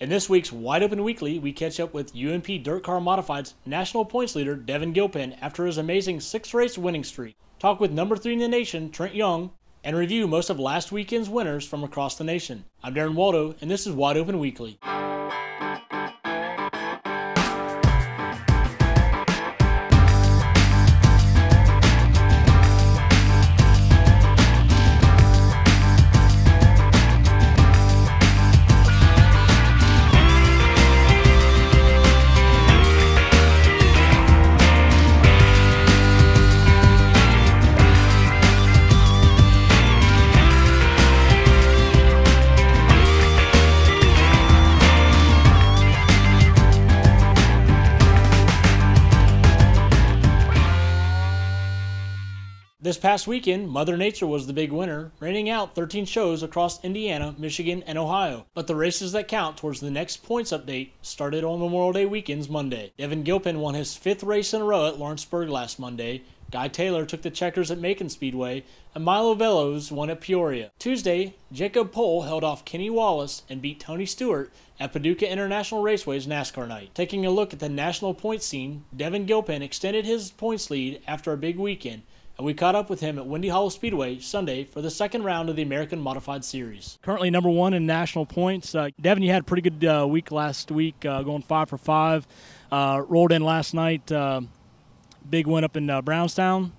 In this week's WideOpen Weekly, we catch up with UMP DirtCar Modified's national points leader, Devin Gilpin, after his amazing 6-race winning streak. Talk with number 3 in the nation, Trent, and review most of last weekend's winners from across the nation. I'm Darren Waldo, and this is WideOpen Weekly. This past weekend, Mother Nature was the big winner, raining out 13 shows across Indiana, Michigan, and Ohio. But the races that count towards the next points update started on Memorial Day weekend's Monday. Devin Gilpin won his 5th race in a row at Lawrenceburg last Monday. Guy Taylor took the checkers at Macon Speedway, and Milo Velos won at Peoria. Tuesday, Jacob Pohl held off Kenny Wallace and beat Tony Stewart at Paducah International Raceway's NASCAR night. Taking a look at the national points scene, Devin Gilpin extended his points lead after a big weekend, and we caught up with him at Windy Hollow Speedway Sunday for the second round of the American Modified Series. Currently number 1 in national points. Devin, you had a pretty good week last week, going 5 for 5. Rolled in last night, big win up in Brownstown.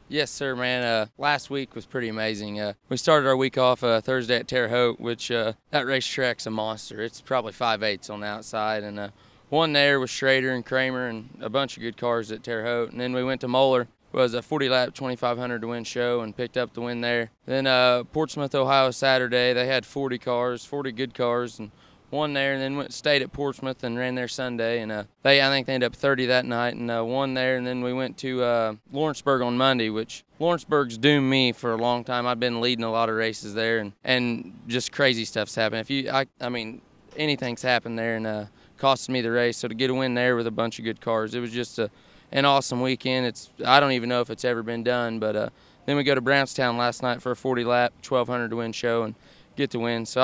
Yes, sir, man. Last week was pretty amazing. We started our week off Thursday at Terre Haute, which that racetrack's a monster. It's probably 5/8 on the outside, and won there with Schrader and Kramer and a bunch of good cars at Terre Haute. And then we went to Moeller. It was a 40-lap, 2,500 to win show and picked up the win there. Then Portsmouth, Ohio, Saturday, they had 40 cars, 40 good cars, and won there. And then stayed at Portsmouth and ran there Sunday. And I think they ended up 30 that night and won there. And then we went to Lawrenceburg on Monday, which Lawrenceburg's doomed me for a long time. I've been leading a lot of races there, and just crazy stuff's happened. I mean, anything's happened there and costed me the race. So to get a win there with a bunch of good cars, it was just an awesome weekend. I don't even know if it's ever been done, but then we go to Brownstown last night for a 40-lap, 1,200 to win show and get the win. So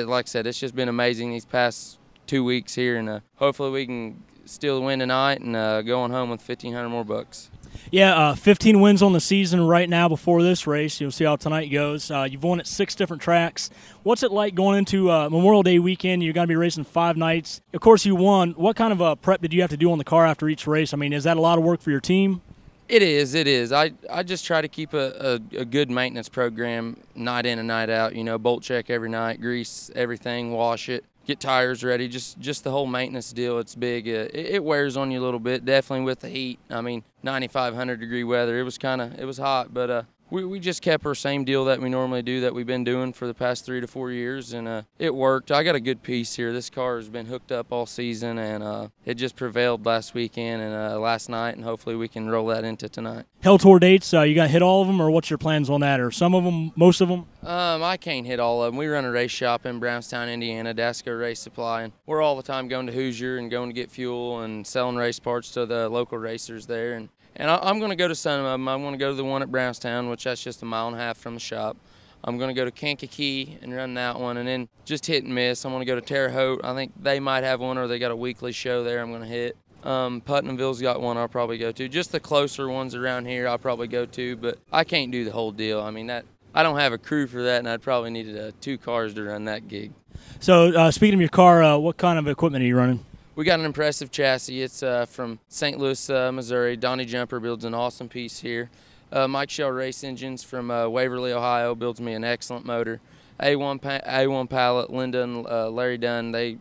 like I said, it's just been amazing these past 2 weeks here, and hopefully we can steal the win tonight and go on home with 1,500 more bucks. Yeah, 15 wins on the season right now before this race. You'll see how tonight goes. You've won at 6 different tracks. What's it like going into Memorial Day weekend? You're going to be racing 5 nights. Of course, you won. What kind of prep did you have to do on the car after each race? I mean, is that a lot of work for your team? It is. I just try to keep a good maintenance program night in and night out. You know, bolt check every night, grease everything, wash it, get tires ready, just the whole maintenance deal. It's big. It wears on you a little bit, definitely with the heat. I mean, 9,500 degree weather. It was hot, but we just kept our same deal that we normally do, that we've been doing for the past 3 to 4 years, and it worked. I got a good piece here. This car has been hooked up all season, and it just prevailed last weekend and last night, and hopefully we can roll that into tonight. Hell Tour dates, you got to hit all of them, or what's your plans on that, or some of them, most of them? I can't hit all of them. We run a race shop in Brownstown, Indiana, Dasco Race Supply, and we're all the time going to Hoosier and going to get fuel and selling race parts to the local racers there. And I'm going to go to some of them. I'm going to go to the one at Brownstown, which that's just 1.5 miles from the shop. I'm going to go to Kankakee and run that one, and then just hit and miss. I'm going to go to Terre Haute. I think they might have one, or they got a weekly show there I'm going to hit. Putnamville's got one I'll probably go to. Just the closer ones around here I'll probably go to, but I can't do the whole deal. I mean, I don't have a crew for that, and I'd probably need 2 cars to run that gig. So speaking of your car, what kind of equipment are you running? We got an impressive chassis. It's from St. Louis, Missouri. Donnie Jumper builds an awesome piece here. Mike Shell Race Engines from Waverly, Ohio builds me an excellent motor. A1 Pallet, Linda and Larry Dunn, they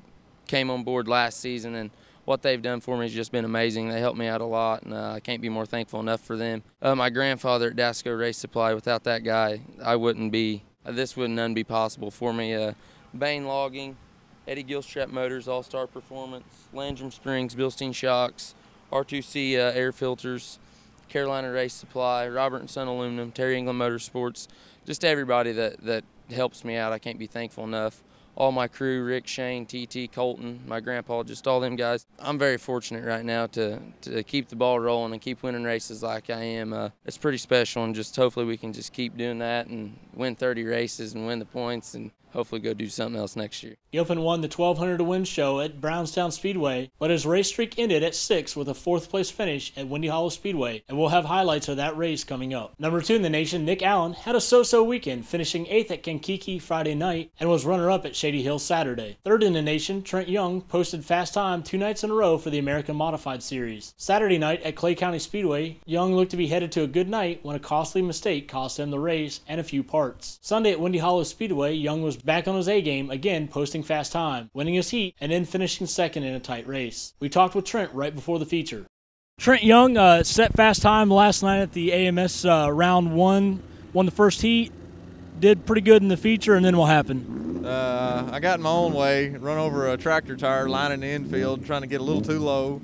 came on board last season, and what they've done for me has just been amazing. They helped me out a lot, and I can't be more thankful enough for them. My grandfather at Dasco Race Supply, without that guy, this wouldn't none be possible for me. Bain Logging, Eddie Gilstrap Motors, All-Star Performance, Landrum Springs, Bilstein Shocks, R2C Air Filters, Carolina Race Supply, Robert & Son Aluminum, Terry England Motorsports, just everybody that helps me out. I can't be thankful enough. all my crew, Rick, Shane, TT, Colton, my grandpa, just all them guys. I'm very fortunate right now to keep the ball rolling and keep winning races like I am. It's pretty special, and just hopefully we can just keep doing that and win 30 races and win the points and hopefully go do something else next year. Gilpin won the 1200 to win show at Brownstown Speedway, but his race streak ended at 6 with a 4th place finish at Windy Hollow Speedway, and we'll have highlights of that race coming up. Number 2 in the nation, Nick Allen, had a so-so weekend, finishing 8th at Kankakee Friday night and was runner-up at Shady Hill Saturday. 3rd in the nation, Trent Young, posted fast time 2 nights in a row for the American Modified Series. Saturday night at Clay County Speedway, Young looked to be headed to a good night when a costly mistake cost him the race and a few parts. Sunday at Windy Hollow Speedway, Young was back on his A-game, again posting fast time, winning his heat, and then finishing 2nd in a tight race. We talked with Trent right before the feature. Trent Young set fast time last night at the AMS round 1, won the first heat, did pretty good in the feature, and then what happened? I got in my own way, run over a tractor tire lining the infield, trying to get a little too low.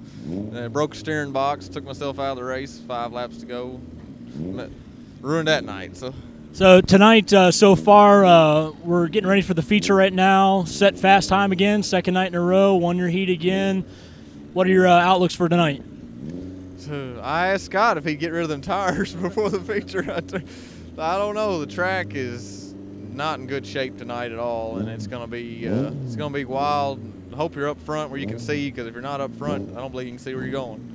Broke a steering box, took myself out of the race, 5 laps to go. Ruined that night. So tonight, so far, we're getting ready for the feature right now. Set fast time again, 2nd night in a row, won your heat again. What are your outlooks for tonight? So I asked Scott if he'd get rid of them tires before the feature. I don't know. The track is not in good shape tonight at all, and it's gonna be wild. I hope you're up front where you can see, because if you're not up front, I don't believe you can see where you're going.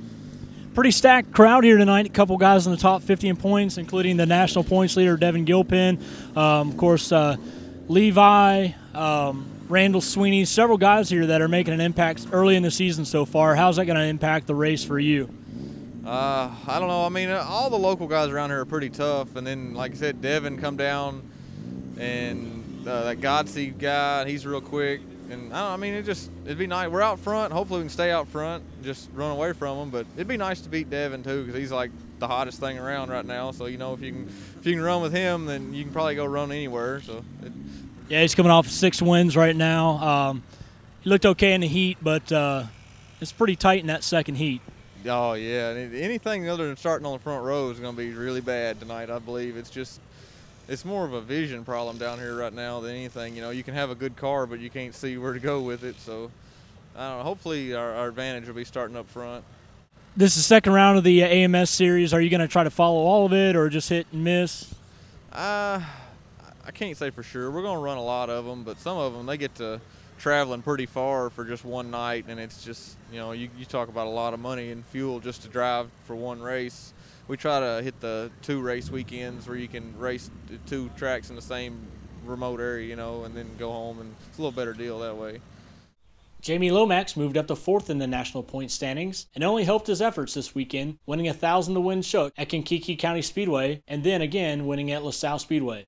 Pretty stacked crowd here tonight. A couple guys in the top 50 in points, including the national points leader, Devin Gilpin. Of course, Levi, Randall Sweeney, several guys here that are making an impact early in the season so far. How's that going to impact the race for you? I don't know. I mean, all the local guys around here are pretty tough. And then, like I said, Devin come down, and that Godsey guy, he's real quick. And I mean, it'd be nice. We're out front. Hopefully we can stay out front, just run away from them. But it'd be nice to beat Devin too, because he's like the hottest thing around right now. So, you know, if you can run with him, then you can probably go run anywhere. So yeah, he's coming off 6 wins right now. He looked okay in the heat, but it's pretty tight in that 2nd heat. Oh yeah, anything other than starting on the front row is going to be really bad tonight, I believe. It's more of a vision problem down here right now than anything. You know, you can have a good car, but you can't see where to go with it. So, I don't know. Hopefully our advantage will be starting up front. This is the 2nd round of the AMS series. Are you going to try to follow all of it or just hit and miss? I can't say for sure. We're going to run a lot of them, but some of them, they get to traveling pretty far for just one night, and it's just, you know, you talk about a lot of money and fuel just to drive for one race. We try to hit the 2 race weekends where you can race 2 tracks in the same remote area, you know, and then go home, and it's a little better deal that way. Jamie Lomax moved up to 4th in the national point standings and only helped his efforts this weekend, winning a 1,000 to win show at Kankakee County Speedway and then again winning at LaSalle Speedway.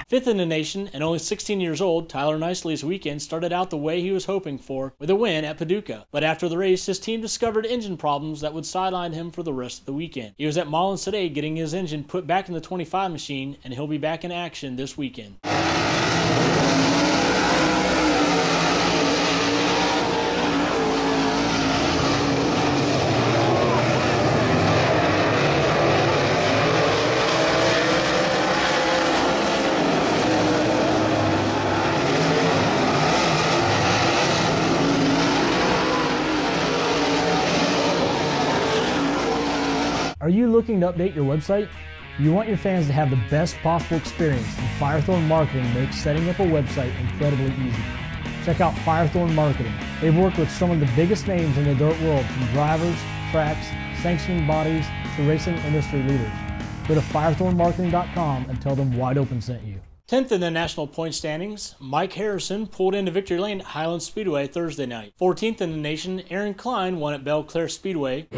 Fifth in the nation and only 16 years old, Tyler Nicely's weekend started out the way he was hoping for, with a win at Paducah. But after the race, his team discovered engine problems that would sideline him for the rest of the weekend. He was at Mullins today getting his engine put back in the 25 machine, and he'll be back in action this weekend. Are you looking to update your website? You want your fans to have the best possible experience, and Firethorn Marketing makes setting up a website incredibly easy. Check out Firethorn Marketing. They've worked with some of the biggest names in the dirt world, from drivers, tracks, sanctioning bodies, to racing industry leaders. Go to firethornmarketing.com and tell them Wide Open sent you. 10th in the national point standings, Mike Harrison pulled into victory lane at Highland Speedway Thursday night. 14th in the nation, Aaron Klein won at Belle Claire Speedway.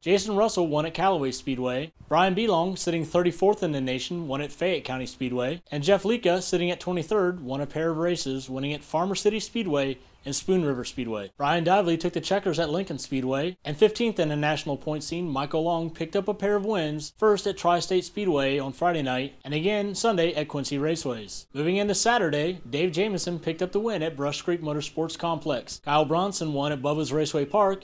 Jason Russell won at Callaway Speedway. Brian Belong, sitting 34th in the nation, won at Fayette County Speedway. And Jeff Lika, sitting at 23rd, won a pair of races, winning at Farmer City Speedway and Spoon River Speedway. Brian Dively took the checkers at Lincoln Speedway, and 15th in the national point scene, Michael Long picked up a pair of wins, first at Tri-State Speedway on Friday night, and again Sunday at Quincy Raceways. Moving into Saturday, Dave Jamieson picked up the win at Brush Creek Motorsports Complex. Kyle Bronson won at Bubba's Raceway Park,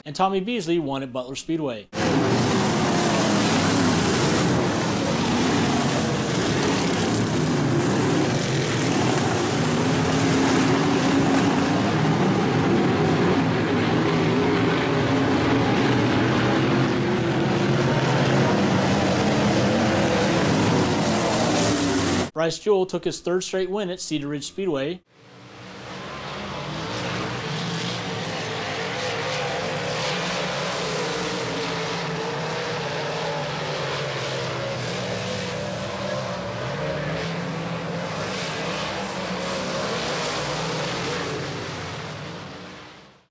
and Tommy Beasley won at Butler Speedway. Bryce Jewell took his third straight win at Cedar Ridge Speedway.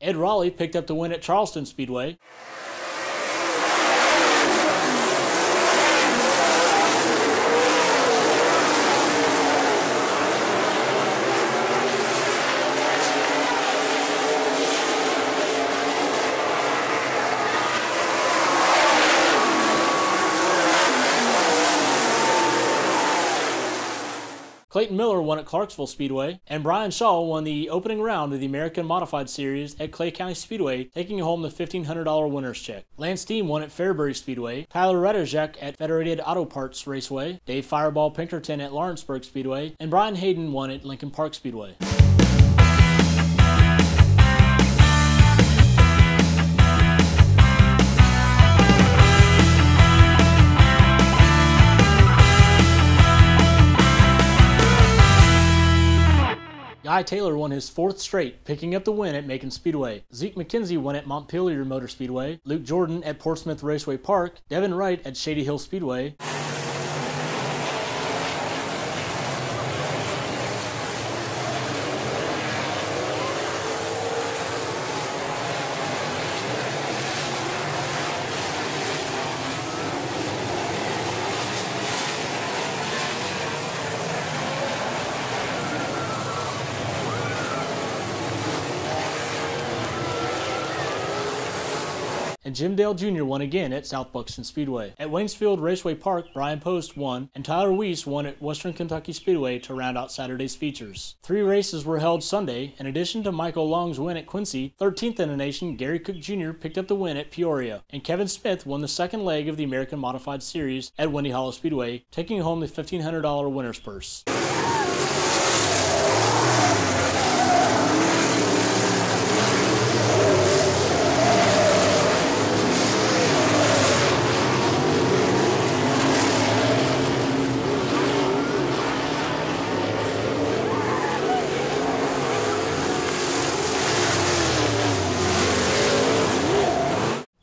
Ed Raleigh picked up the win at Charleston Speedway. Clayton Miller won at Clarksville Speedway, and Brian Shaw won the opening round of the American Modified Series at Clay County Speedway, taking home the $1,500 winner's check. Lance Deem won at Fairbury Speedway, Tyler Redderjack at Federated Auto Parts Raceway, Dave Fireball Pinkerton at Lawrenceburg Speedway, and Brian Hayden won at Lincoln Park Speedway. Guy Taylor won his fourth straight, picking up the win at Macon Speedway. Zeke McKenzie won at Montpelier Motor Speedway, Luke Jordan at Portsmouth Raceway Park, Devin Wright at Shady Hill Speedway, and Jim Dale Jr. won again at South Buxton Speedway. At Waynesfield Raceway Park, Brian Post won, and Tyler Weiss won at Western Kentucky Speedway to round out Saturday's features. 3 races were held Sunday. In addition to Michael Long's win at Quincy, 13th in the nation, Gary Cook Jr. picked up the win at Peoria, and Kevin Smith won the second leg of the American Modified Series at Windy Hollow Speedway, taking home the $1,500 winner's purse.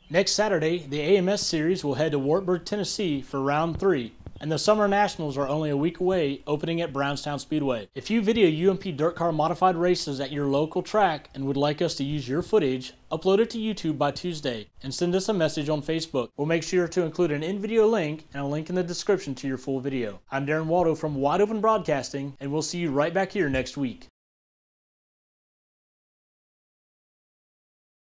Next Saturday, the AMS Series will head to Wartburg, Tennessee for Round 3, and the Summer Nationals are only a week away, opening at Brownstown Speedway. If you video UMP DirtCar Modified races at your local track and would like us to use your footage, upload it to YouTube by Tuesday and send us a message on Facebook. We'll make sure to include an in-video link and a link in the description to your full video. I'm Darren Waldo from Wide Open Broadcasting, and we'll see you right back here next week.